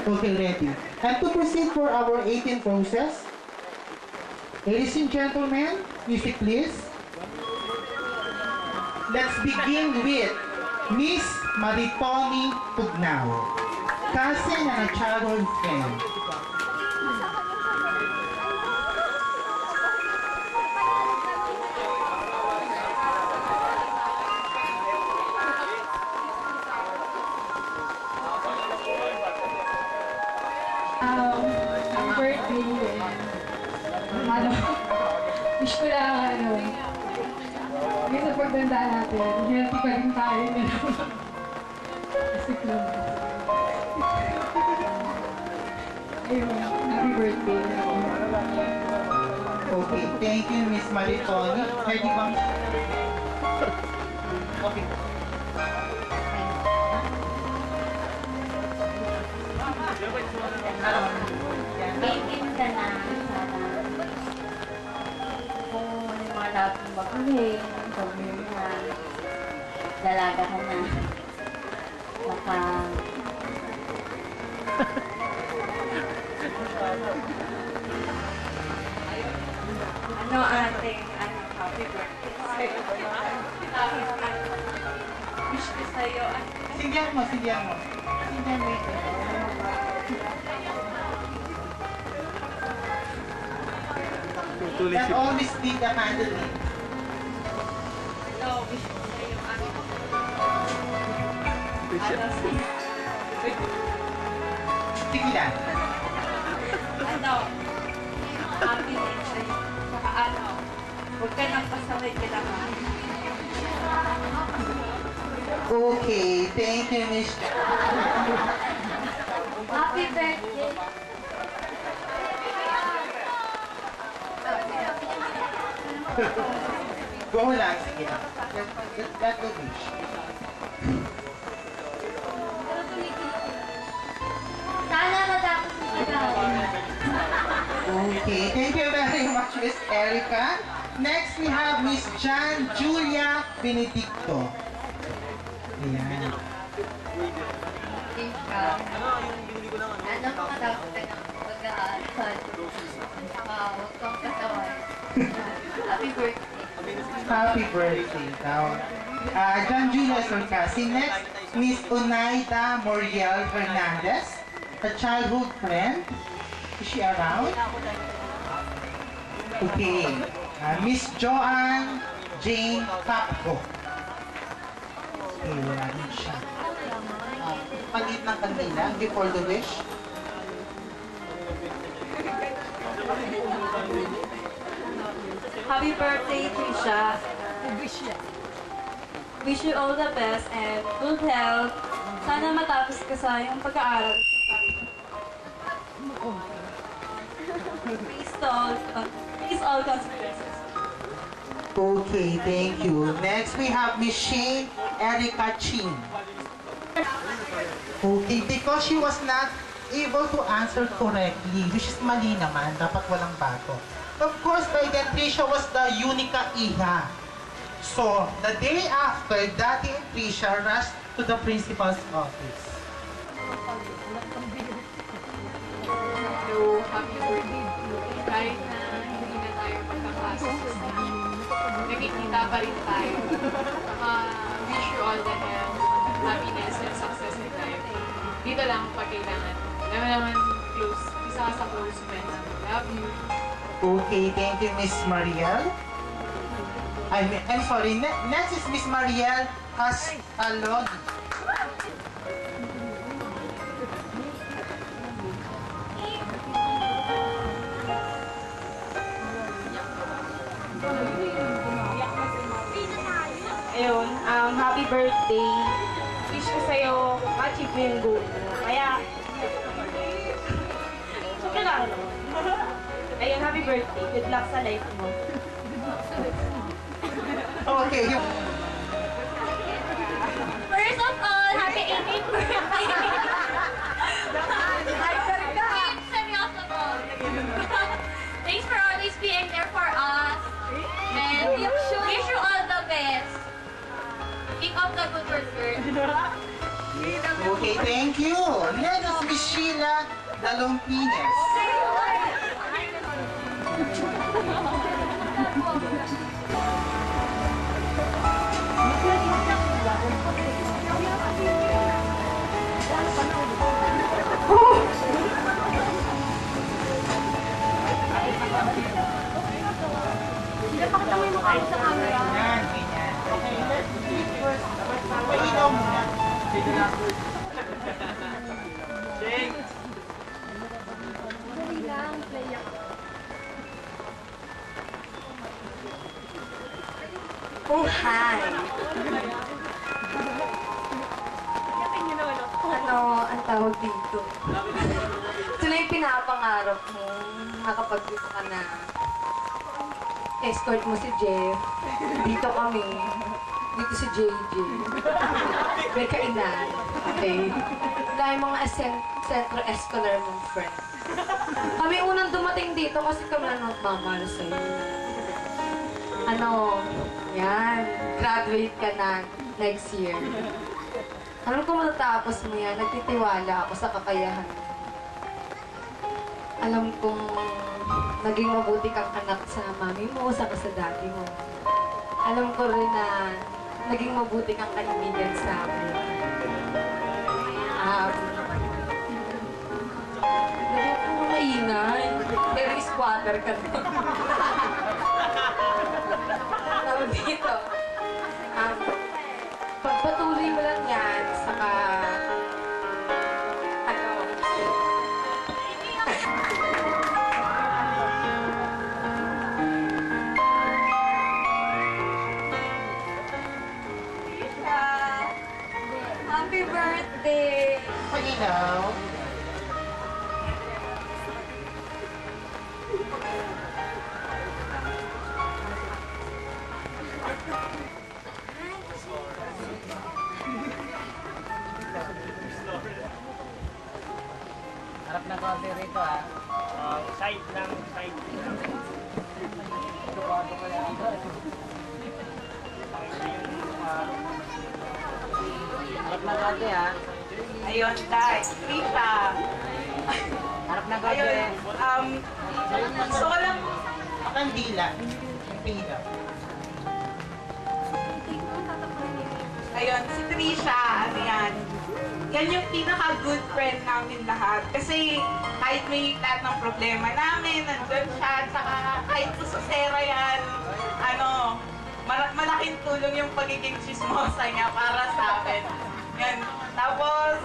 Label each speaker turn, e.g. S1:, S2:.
S1: Okay, ready. And to proceed for our 18th process, ladies and gentlemen, music please. Let's begin with Miss Maritoni Pugnao, cousin and a childhood friend.
S2: Ang birthday din. Wish ko lang, hanggang sa pagdanda natin, healthy pa rin tayo. Kasi club. Ayun, happy birthday.
S1: Okay, thank you, Miss Maritoni. Ready bang? Okay.
S3: Maintain ka na kung ano yung mga dapat mong baguhin, gawin mo na, dalaga ka na, baka... ano ating happy birthday? Wish ko sa'yo.
S1: Sindihan mo, sindihan mo.
S3: Sindihan mo ito.
S1: And always be the candidate.
S3: Hello, wish ko sa'yo.
S1: Sige lang.
S3: Happiness sa'yo. Saka huwag ka nang pasaway ka naman.
S1: Okay, thank you, Miss.
S3: Happy birthday!
S1: Go lang, sige lang. Let go wish.
S3: Sana matapos mo pag-aaral.
S1: Okay, thank you very much, Miss Erica. Next, we have Miss Jan Julia Benedicto. Ayan.
S3: Ano matapos ka ng pag-aaral? Saka huwag kang kasaway. Happy birthday!
S1: Happy birthday. Now, Jan Julia is our cousin. Next, Miss Onaida Moriel Fernandez, a childhood friend. Is she around? Okay. Miss Joanne Jane Capco. Okay, wala din siya. Palit ng kandila before the wish.
S3: Happy birthday, Trisha! Wish you all the best and good health. Sana matapos ka sa iyong pag-aaral. Please all consequences.
S1: Okay, thank you. Next, we have Miss Shane Erica Chin. Okay, because she was not able to answer correctly, which is mali naman, dapat walang bato. Of course, by then, Trisha was the Unica Iha. So, the day after, Daddy and Trisha rushed to the principal's office.
S2: Hello, happy birthday. Kahit na hindi na tayo magkakasa sa nagkikita pa rin tayo. Wish you all the health, happiness, and success in life. Dito lang pag kailangan. Alam mo naman, close. Isa ka sa close friends. Love you.
S1: Okay, thank you, Miss Mariel. I'm sorry, next is Miss Mariel Casalog.
S4: Ayun, happy birthday. Wish ko sa'yo ma-achieve mo yung goal mo. Kaya, so kailangan naman. Ayun, happy birthday. Good luck sa life mo.
S1: Okay.
S3: First of all, happy 18th birthday! Seryoso po. Thanks for always being there for us. And wish you all the best. Keep up the good work, girl.
S1: Okay, thank you. Next is Miss Sheila The loneliness. Ganyan, ganyan. Okay. Pailaw muna.
S5: Oh, hi! Ano ang tawag dito? Ito na yung pinapangarap mo. Nakapag-dito ka na. Escort mo si Jeff. Dito kami. Dito si JJ. May kainan. Okay? Dahil mga Centro Escolar mong friend. Kami unang dumating dito kasi kami na nagmamahal sa'yo. Ano, yan, graduate ka na next year. Alam ko matatapos mo yan, nagtitiwala ako sa kakayahan mo. Alam kong naging mabuti kang anak sa mami mo, sa daddy mo. Alam ko rin na naging mabuti kang kaibigan sa akin. Naging mo maingay, pero squatter ka na. Tawag dito. Pagpatuloy mo lang yan, saka... Ano? Happy birthday!
S1: Pailaw.
S6: Harap na konti rito ah.
S7: Side lang, side lang.
S6: Harap na konti ah.
S4: Ayun, guys. Trisha.
S6: Harap na konti.
S4: Ayun, gusto ko lang,
S1: Pakandila. Yung pailaw.
S4: ayun, si Trisha, ano yan. Yan yung pinaka-good friend namin lahat. Kasi kahit may lahat ng problema namin, nandun siya, saka kahit susera yan, ano, malaking tulong yung pagiging chismosa niya para sa amin. Yan. Tapos,